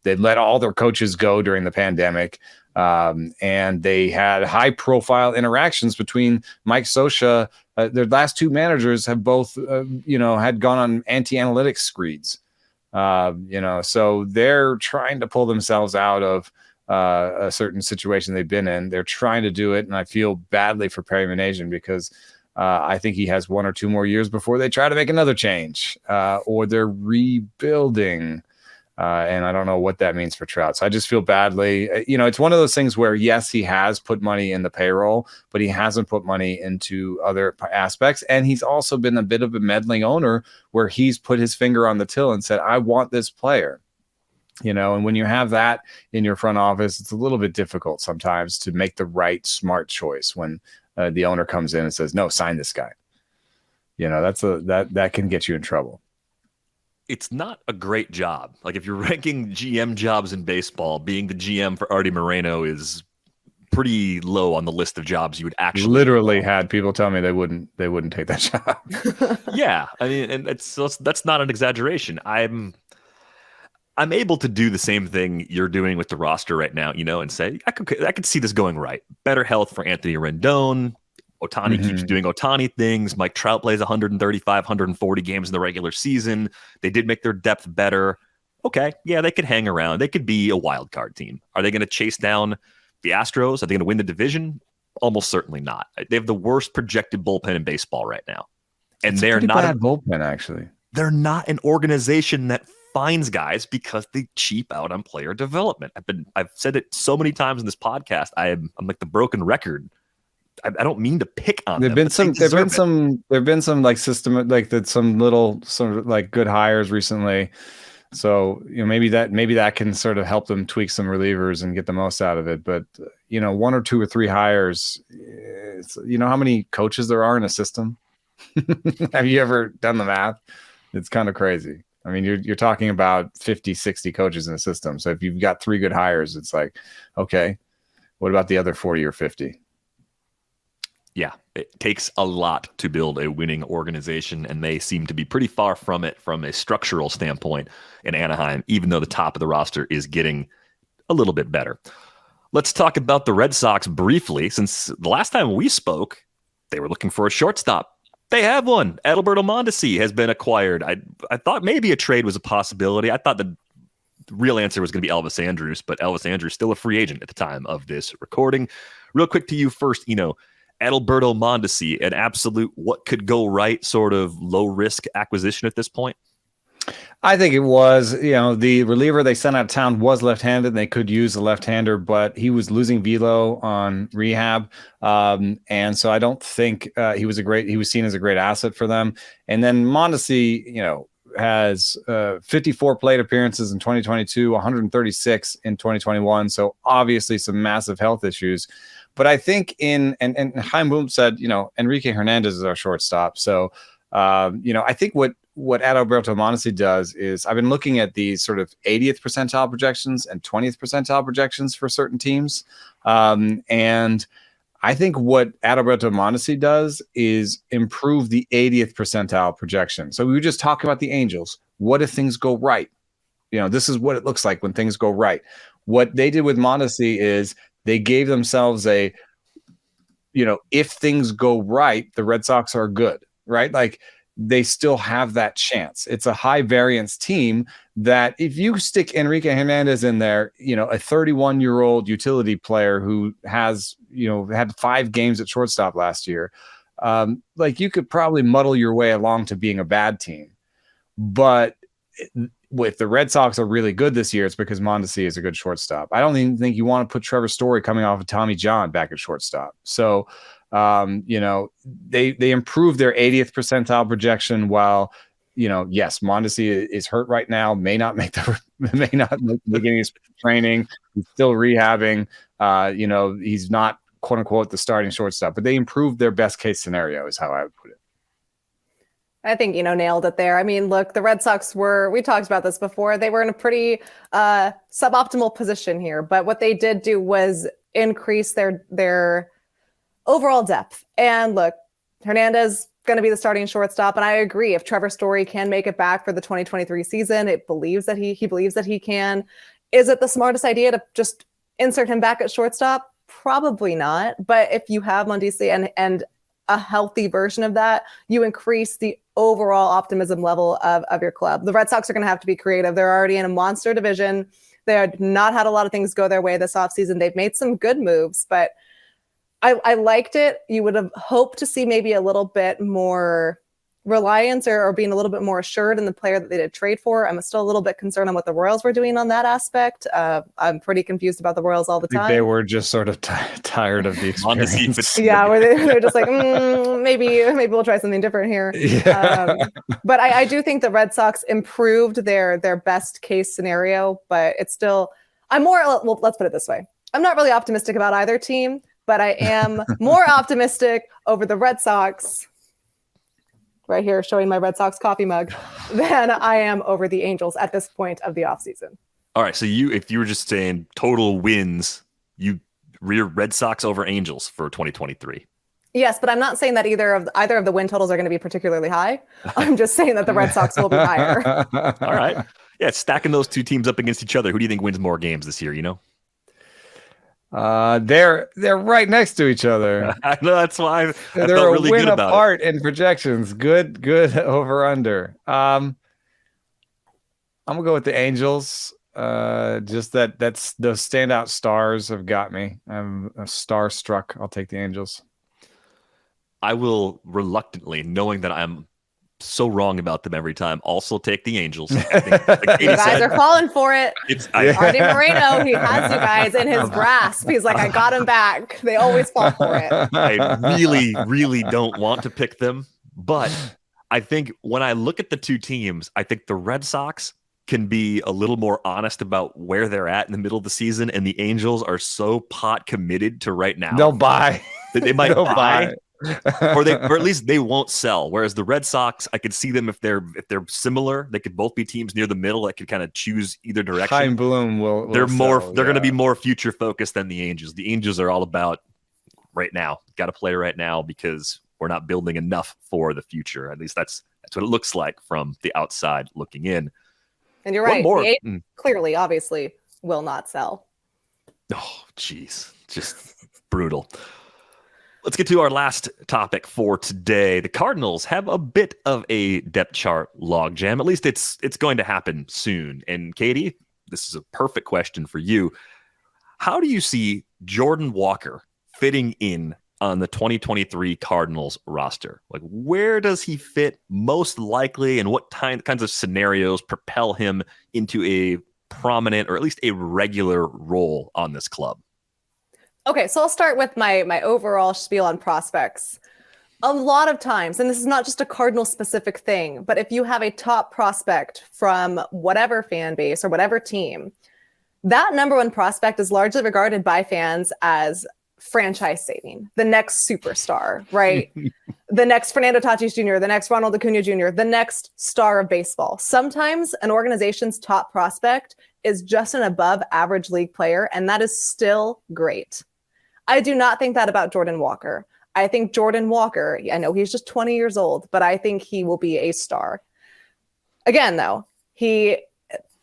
let all their coaches go during the pandemic. And they had high-profile interactions between Mike Scioscia. Their last two managers have both, had gone on anti-analytics screeds. So they're trying to pull themselves out of a certain situation they've been in. They're trying to do it, and I feel badly for Perry Minasian because I think he has 1 or 2 more years before they try to make another change, or they're rebuilding. And I don't know what that means for Trout. So I just feel badly. It's one of those things where, yes, he has put money in the payroll, but he hasn't put money into other aspects. And he's also been a bit of a meddling owner where he's put his finger on the till and said, I want this player. And when you have that in your front office, it's a little bit difficult sometimes to make the right smart choice when the owner comes in and says, no, sign this guy. That can get you in trouble. It's not a great job. Like, if you're ranking GM jobs in baseball, being the GM for Arte Moreno is pretty low on the list of jobs you would actually literally had people tell me they wouldn't take that job. Yeah, I mean, and that's not an exaggeration. I'm able to do the same thing you're doing with the roster right now, and say I could see this going right. Better health for Anthony Rendon. Ohtani keeps doing Ohtani things. Mike Trout plays 135, 140 games in the regular season. They did make their depth better. Okay, yeah, they could hang around. They could be a wild card team. Are they going to chase down the Astros? Are they going to win the division? Almost certainly not. They have the worst projected bullpen in baseball right now, and it's they're not a bad bullpen. Actually, they're not an organization that finds guys because they cheap out on player development. I've said it so many times in this podcast. I'm like the broken record. I don't mean to pick on them. There've been some like system, like that, some little sort of like good hires recently. So, maybe that can sort of help them tweak some relievers and get the most out of it. But, 1 or 2 or 3 hires, how many coaches there are in a system? Have you ever done the math? It's kind of crazy. I mean, you're talking about 50, 60 coaches in a system. So if you've got 3 good hires, it's like, okay, what about the other 40 or 50? Yeah, it takes a lot to build a winning organization, and they seem to be pretty far from it from a structural standpoint in Anaheim, even though the top of the roster is getting a little bit better. Let's talk about the Red Sox briefly. Since the last time we spoke, they were looking for a shortstop. They have one. Adalberto Mondesi has been acquired. I thought maybe a trade was a possibility. I thought the real answer was going to be Elvis Andrus, but Elvis Andrus still a free agent at the time of this recording. Real quick to you first, Adalberto Mondesi, an absolute what could go right sort of low-risk acquisition at this point? I think it was, the reliever they sent out of town was left-handed, and they could use a left-hander, but he was losing velo on rehab. And so I don't think he was seen as a great asset for them. And then Mondesi, has 54 plate appearances in 2022, 136 in 2021. So obviously some massive health issues. But I think and Chaim Bloom said, Enrique Hernandez is our shortstop. So, I think what Adalberto Mondesi does is, I've been looking at these sort of 80th percentile projections and 20th percentile projections for certain teams. And I think what Adalberto Mondesi does is improve the 80th percentile projection. So we were just talking about the Angels. What if things go right? This is what it looks like when things go right. What they did with Mondesi is they gave themselves if things go right, the Red Sox are good, right? Like, they still have that chance. It's a high variance team that if you stick Enrique Hernandez in there, a 31-year-old utility player who has, had 5 games at shortstop last year, you could probably muddle your way along to being a bad team. But if the Red Sox are really good this year, it's because Mondesi is a good shortstop. I don't even think you want to put Trevor Story coming off of Tommy John back at shortstop. So, they improved their 80th percentile projection while, yes, Mondesi is hurt right now, may not make the beginning of training. He's still rehabbing. He's not, quote unquote, the starting shortstop, but they improved their best case scenario is how I would put it. I think, nailed it there. I mean, look, the Red Sox we talked about this before, they were in a pretty suboptimal position here, but what they did do was increase their overall depth. And look, Hernandez going to be the starting shortstop. And I agree, if Trevor Story can make it back for the 2023 season, he believes that he can. Is it the smartest idea to just insert him back at shortstop? Probably not. But if you have Mondesi and a healthy version of that, you increase the overall optimism level of your club. The Red Sox are going to have to be creative. They're already in a monster division. They have not had a lot of things go their way this offseason. They've made some good moves, but I liked it. You would have hoped to see maybe a little bit more reliance or being a little bit more assured in the player that they did trade for. I'm still a little bit concerned on what the Royals were doing on that aspect. I'm pretty confused about the Royals all the time. They were just sort of tired of the experience. Yeah, where they're just like, maybe we'll try something different here. Yeah. But I do think the Red Sox improved their best case scenario, but it's still, well, let's put it this way. I'm not really optimistic about either team, but I am more optimistic over the Red Sox, right here showing my Red Sox coffee mug, than I am over the Angels at this point of the offseason. All right, so if you were just saying total wins, you rear Red Sox over Angels for 2023. Yes, but I'm not saying that either of the win totals are going to be particularly high. I'm just saying that the Red Sox will be higher. All right. Yeah, stacking those two teams up against each other. Who do you think wins more games this year, They're right next to each other. I know, that's why I they're felt really a win good about apart it. in projections. Good over under. I'm gonna go with the Angels. Just that's those standout stars have got me. I'm starstruck. I'll take the Angels. I will reluctantly, knowing that I'm so wrong about them every time, also take the Angels. I think, like you guys are falling for it. Arte Moreno, he has you guys in his grasp. He's like, I got him back. They always fall for it. I really, really don't want to pick them, but I think when I look at the two teams, I think the Red Sox can be a little more honest about where they're at in the middle of the season, and the Angels are so pot committed to right now. They'll buy. They might buy. or at least they won't sell. Whereas the Red Sox, I could see them if they're similar. They could both be teams near the middle that could kind of choose either direction. Chaim Bloom will they're sell, going to be more future focused than the Angels. The Angels are all about right now. Got to play right now because we're not building enough for the future. At least that's what it looks like from the outside looking in. And you're right. The Angels clearly, obviously, will not sell. Oh, geez, just brutal. Let's get to our last topic for today. The Cardinals have a bit of a depth chart logjam. At least it's going to happen soon. And Katie, this is a perfect question for you. How do you see Jordan Walker fitting in on the 2023 Cardinals roster? Like, where does he fit most likely, and what kinds of scenarios propel him into a prominent or at least a regular role on this club? Okay, so I'll start with my overall spiel on prospects. A lot of times, and this is not just a Cardinal specific thing, but if you have a top prospect from whatever fan base or whatever team, that number one prospect is largely regarded by fans as franchise saving, the next superstar, right? The next Fernando Tatis Jr., the next Ronald Acuna Jr., the next star of baseball. Sometimes an organization's top prospect is just an above average league player, and that is still great. I do not think that about Jordan Walker. I think Jordan Walker, I know he's just 20 years old, but I think he will be a star. Again, though, he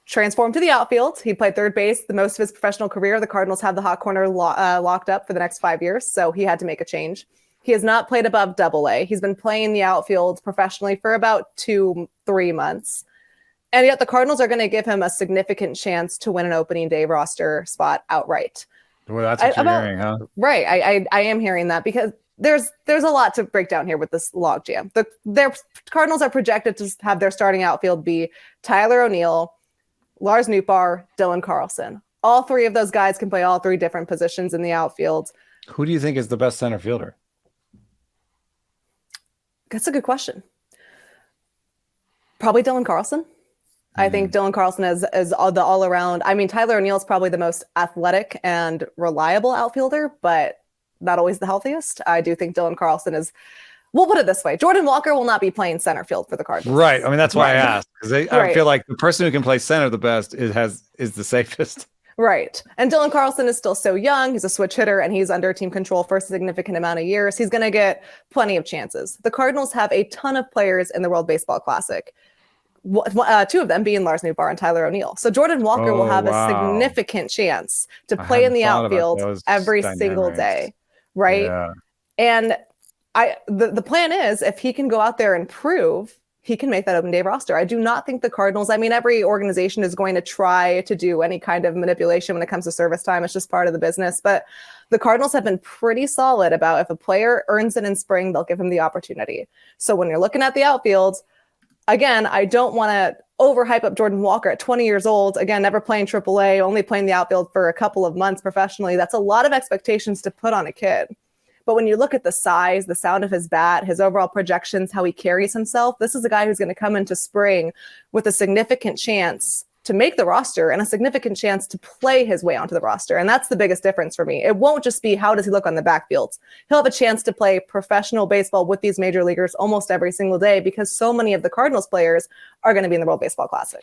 transformed to the outfield. He played third base the most of his professional career. The Cardinals have the hot corner locked up for the next 5 years, so he had to make a change. He has not played above Double-A. He's been playing the outfield professionally for about 2-3 months. And yet the Cardinals are going to give him a significant chance to win an opening day roster spot outright. Well, that's what you're hearing, huh? Right. I am hearing that because there's a lot to break down here with this logjam. Their Cardinals are projected to have their starting outfield be Tyler O'Neill, Lars Nootbaar, Dylan Carlson. All three of those guys can play all three different positions in the outfield. Who do you think is the best center fielder? That's a good question. Probably Dylan Carlson. I think Dylan Carlson is the all-around. I mean, Tyler O'Neill is probably the most athletic and reliable outfielder, but not always the healthiest. I do think Dylan Carlson is. We'll put it this way: Jordan Walker will not be playing center field for the Cardinals. Right. I mean, that's why I asked, because I feel like the person who can play center the best is the safest. Right. And Dylan Carlson is still so young. He's a switch hitter, and he's under team control for a significant amount of years. He's going to get plenty of chances. The Cardinals have a ton of players in the World Baseball Classic. two of them being Lars Nootbaar and Tyler O'Neill. So Jordan Walker will have a significant chance to play in the outfield every single day, right? Yeah. And the plan is, if he can go out there and prove he can make that open day roster. I do not think the Cardinals, I mean, every organization is going to try to do any kind of manipulation when it comes to service time. It's just part of the business. But the Cardinals have been pretty solid about if a player earns it in spring, they'll give him the opportunity. So when you're looking at the outfield, again, I don't want to overhype up Jordan Walker at 20 years old. Again, never playing AAA, only playing the outfield for a couple of months professionally. That's a lot of expectations to put on a kid. But when you look at the size, the sound of his bat, his overall projections, how he carries himself, this is a guy who's going to come into spring with a significant chance to make the roster and a significant chance to play his way onto the roster. And that's the biggest difference for me. It won't just be how does he look on the backfield. He'll have a chance to play professional baseball with these major leaguers almost every single day because so many of the Cardinals players are going to be in the World Baseball Classic.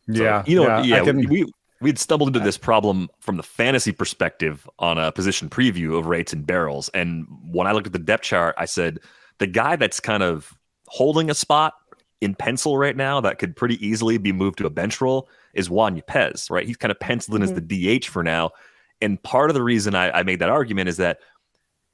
Yeah. So, we'd stumbled into this problem from the fantasy perspective on a position preview of rates and barrels. And when I looked at the depth chart, I said, the guy that's kind of holding a spot in pencil right now that could pretty easily be moved to a bench role is Juan Yepez, right? He's kind of penciled in as the DH for now. And part of the reason I made that argument is that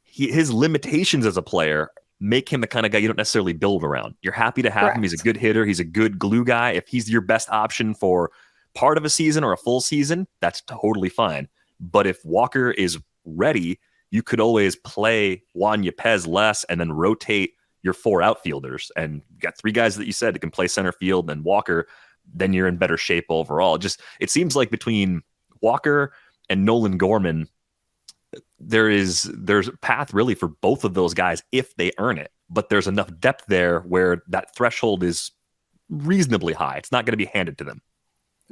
his limitations as a player make him the kind of guy you don't necessarily build around. You're happy to have him. He's a good hitter. He's a good glue guy. If he's your best option for part of a season or a full season, that's totally fine. But if Walker is ready, you could always play Juan Yepez less and then rotate your four outfielders. And you got three guys that you said that can play center field and Walker, then you're in better shape overall. It seems like between Walker and Nolan Gorman, there's a path really for both of those guys if they earn it. But there's enough depth there where that threshold is reasonably high. It's not going to be handed to them.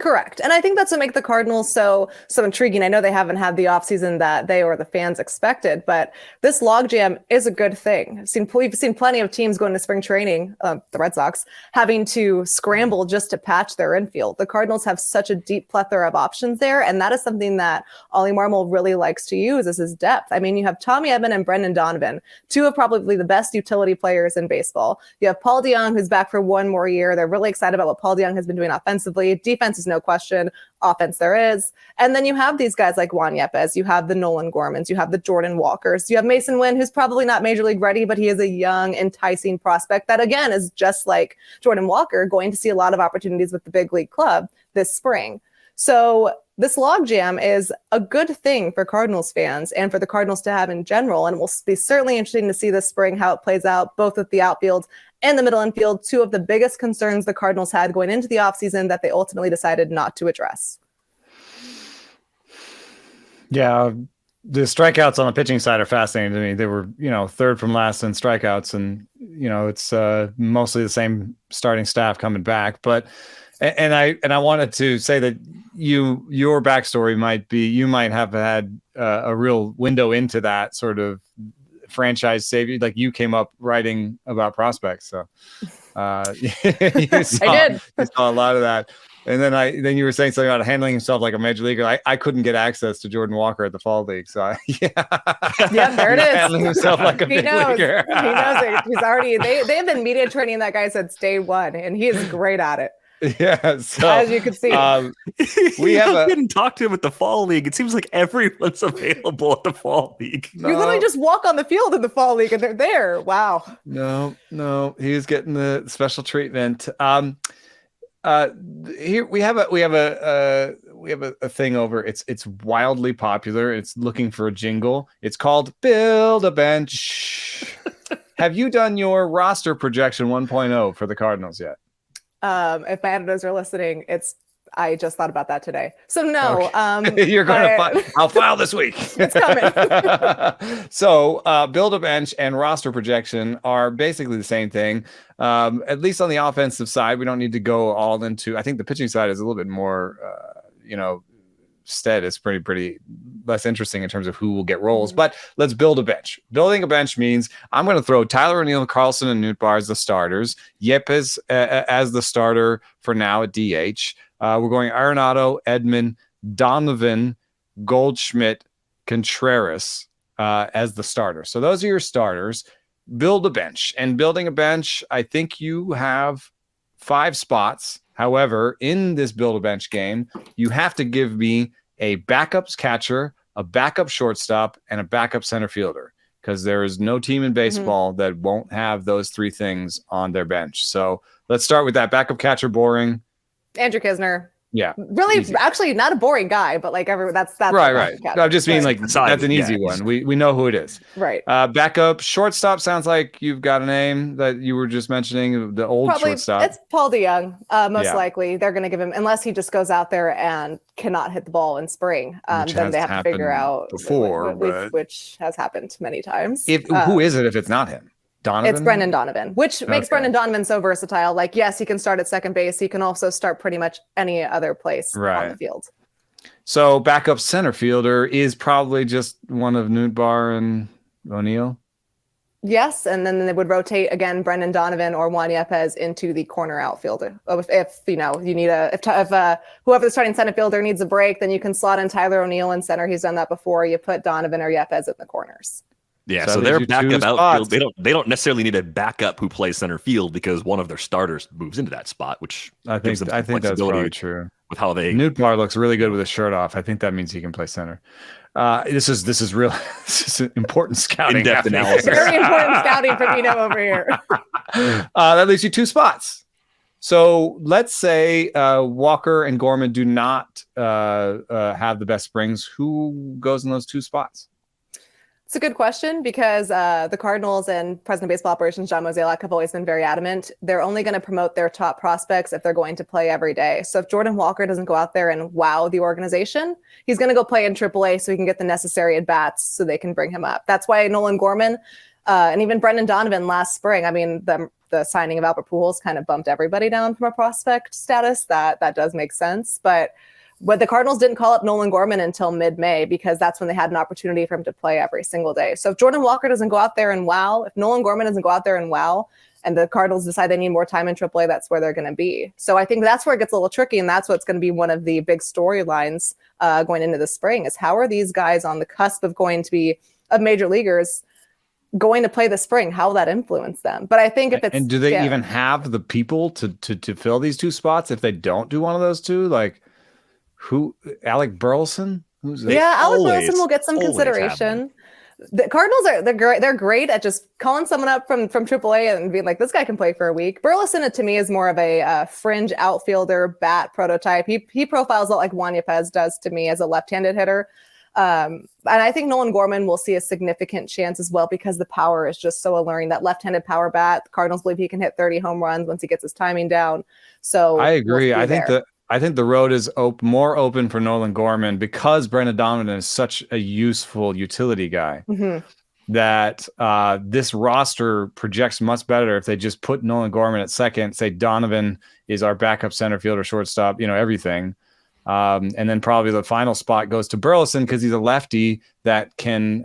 Correct. And I think that's what makes the Cardinals so intriguing. I know they haven't had the offseason that they or the fans expected, but this logjam is a good thing. We've seen plenty of teams going to spring training, the Red Sox, having to scramble just to patch their infield. The Cardinals have such a deep plethora of options there, and that is something that Ollie Marmol really likes to use is his depth. I mean, you have Tommy Edman and Brendan Donovan, two of probably the best utility players in baseball. You have Paul DeJong, who's back for one more year. They're really excited about what Paul DeJong has been doing offensively. Defense is no question. Offense there is. And then you have these guys like Juan Yepez. You have the Nolan Gormans. You have the Jordan Walkers. You have Mason Wynn, who's probably not major league ready, but he is a young, enticing prospect that, again, is just like Jordan Walker, going to see a lot of opportunities with the big league club this spring. So this logjam is a good thing for Cardinals fans and for the Cardinals to have in general. And it will be certainly interesting to see this spring how it plays out, both with the outfield and the middle infield, two of the biggest concerns the Cardinals had going into the offseason that they ultimately decided not to address. Yeah, the strikeouts on the pitching side are fascinating to me. They were, third from last in strikeouts, and it's mostly the same starting staff coming back. But I wanted to say that your backstory might be you might have had a real window into that sort of franchise savior. Like you came up writing about prospects, so you saw a lot of that. And then you were saying something about handling himself like a major leaguer. I couldn't get access to Jordan Walker at the fall league, so there it is. Handling himself like a big leaguer. He knows it. He's already. They've been media training that guy since day one, and he is great at it. Yeah, so as you can see, we didn't talk to him at the fall league. It seems like everyone's available at the fall league. You literally just walk on the field in the fall league, and they're there. Wow. No, he was getting the special treatment. Here we have a thing over. It's wildly popular. It's looking for a jingle. It's called Build a Bench. Have you done your roster projection 1.0 for the Cardinals yet? If my editors are listening, I just thought about that today. So no, okay. You're going to I'll file this week. It's coming. So Build a Bench and roster projection are basically the same thing. At least on the offensive side, we don't need to go all into, I think the pitching side is a little bit more, stead. It's pretty less interesting in terms of who will get roles, but let's build a bench. Building a bench means I'm going to throw Tyler O'Neill, Carlson, and Nootbaar as the starters. Yepez as the starter for now at DH. We're going Arenado, Edman, Donovan, Goldschmidt, Contreras as the starter. So those are your starters. Build a bench. And building a bench, I think you have 5 spots. However, in this Build-A-Bench game, you have to give me a backup catcher, a backup shortstop, and a backup center fielder, because there is no team in baseball that won't have those 3 things on their bench. So let's start with that. Backup catcher, boring. Andrew Kisner. Yeah. Really, easy. Actually not a boring guy, but like that's right. I'm just mean like that's an easy one. We know who it is. Right. Backup shortstop sounds like you've got a name that you were just mentioning, the old shortstop. It's Paul DeYoung. Most likely they're going to give him, unless he just goes out there and cannot hit the ball in spring. Then they have to figure out before, which has happened many times. Who is it if it's not him? Donovan? It's Brendan Donovan, which makes Brendan Donovan so versatile. Like, yes, he can start at second base. He can also start pretty much any other place on the field. So backup center fielder is probably just one of Nootbaar and O'Neill. Yes, and then they would rotate again Brendan Donovan or Juan Yepez into the corner outfielder. If you need if whoever the starting center fielder needs a break, then you can slot in Tyler O'Neill in center. He's done that before. You put Donovan or Yepez in the corners. Yeah, so their backup outfield, they don't necessarily need a backup who plays center field, because one of their starters moves into that spot, which I think that's probably true. With how they Nootbaar looks really good with his shirt off. I think that means he can play center. This is real. This is important scouting. In-depth analysis. Very important scouting from Eno over here. That leaves you 2 spots. So let's say Walker and Gorman do not have the best springs. Who goes in those 2 spots? It's a good question, because the Cardinals and President of Baseball Operations John Mozeliak have always been very adamant. They're only going to promote their top prospects if they're going to play every day. So if Jordan Walker doesn't go out there and wow the organization, he's going to go play in AAA so he can get the necessary at-bats so they can bring him up. That's why Nolan Gorman and even Brendan Donovan last spring, I mean, the signing of Albert Pujols kind of bumped everybody down from a prospect status. That does make sense. But the Cardinals didn't call up Nolan Gorman until mid-May, because that's when they had an opportunity for him to play every single day. So if Jordan Walker doesn't go out there and wow, if Nolan Gorman doesn't go out there and wow, and the Cardinals decide they need more time in AAA, that's where they're going to be. So I think that's where it gets a little tricky, and that's what's going to be one of the big storylines going into the spring, is how are these guys on the cusp of going to be of major leaguers going to play the spring? How will that influence them? But I think if it's... And do they even have the people to fill these 2 spots if they don't do one of those 2? Like... Who? Alec Burleson? Alec Burleson will get some consideration. The Cardinals they're great at just calling someone up from AAA and being like, this guy can play for a week. Burleson, to me, is more of a fringe outfielder bat prototype. He profiles a lot like Juan Yepez does to me as a left-handed hitter. And I think Nolan Gorman will see a significant chance as well, because the power is just so alluring. That left-handed power bat, the Cardinals believe he can hit 30 home runs once he gets his timing down. So I agree. I think the road is more open for Nolan Gorman, because Brendan Donovan is such a useful utility guy that this roster projects much better if they just put Nolan Gorman at second, say Donovan is our backup center fielder, shortstop, everything. And then probably the final spot goes to Burleson, because he's a lefty that can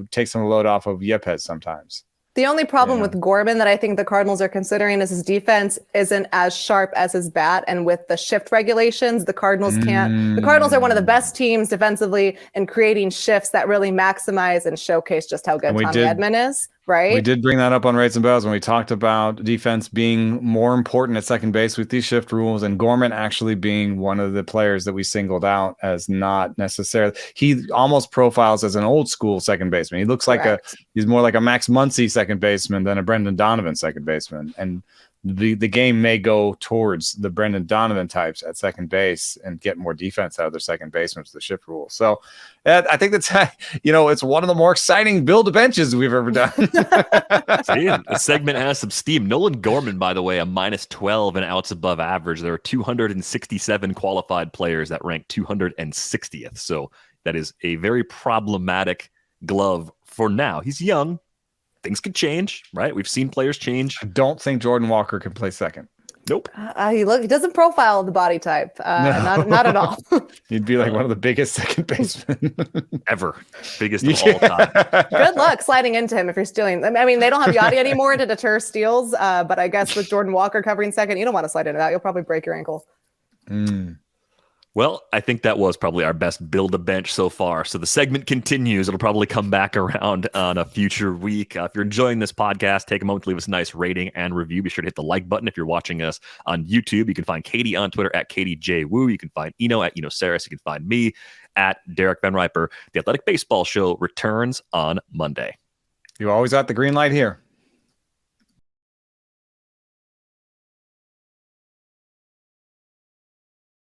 take some load off of Yepez sometimes. The only problem with Gorman that I think the Cardinals are considering is his defense isn't as sharp as his bat. And with the shift regulations, the Cardinals can't. The Cardinals are one of the best teams defensively in creating shifts that really maximize and showcase just how good Tommy Edman is. Right. We did bring that up on Rates and Bells when we talked about defense being more important at second base with these shift rules, and Gorman actually being one of the players that we singled out as not necessarily. He almost profiles as an old school second baseman. He looks like he's more like a Max Muncy second baseman than a Brendan Donovan second baseman. And the game may go towards the Brendan Donovan types at second base and get more defense out of their second baseman with the shift rule. So I think that's, it's one of the more exciting build-a-benches we've ever done. See, the segment has some steam. Nolan Gorman, by the way, a -12 in outs above average. There are 267 qualified players that rank 260th. So that is a very problematic glove for now. He's young. Things could change, right? We've seen players change. I don't think Jordan Walker can play second. Nope. He doesn't profile the body type. No. Not at all. He'd be like one of the biggest second basemen ever. Biggest of all time. Good luck sliding into him if you're stealing. I mean, they don't have Yachty anymore to deter steals, but I guess with Jordan Walker covering second, you don't want to slide into that. You'll probably break your ankle. Well, I think that was probably our best Build-A-Bench so far. So the segment continues. It'll probably come back around on a future week. If you're enjoying this podcast, take a moment to leave us a nice rating and review. Be sure to hit the like button if you're watching us on YouTube. You can find Katie on Twitter at KatieJWoo. You can find Eno at Eno Saris. You can find me at Derek Van Riper. The Athletic Baseball Show returns on Monday. You always got the green light here.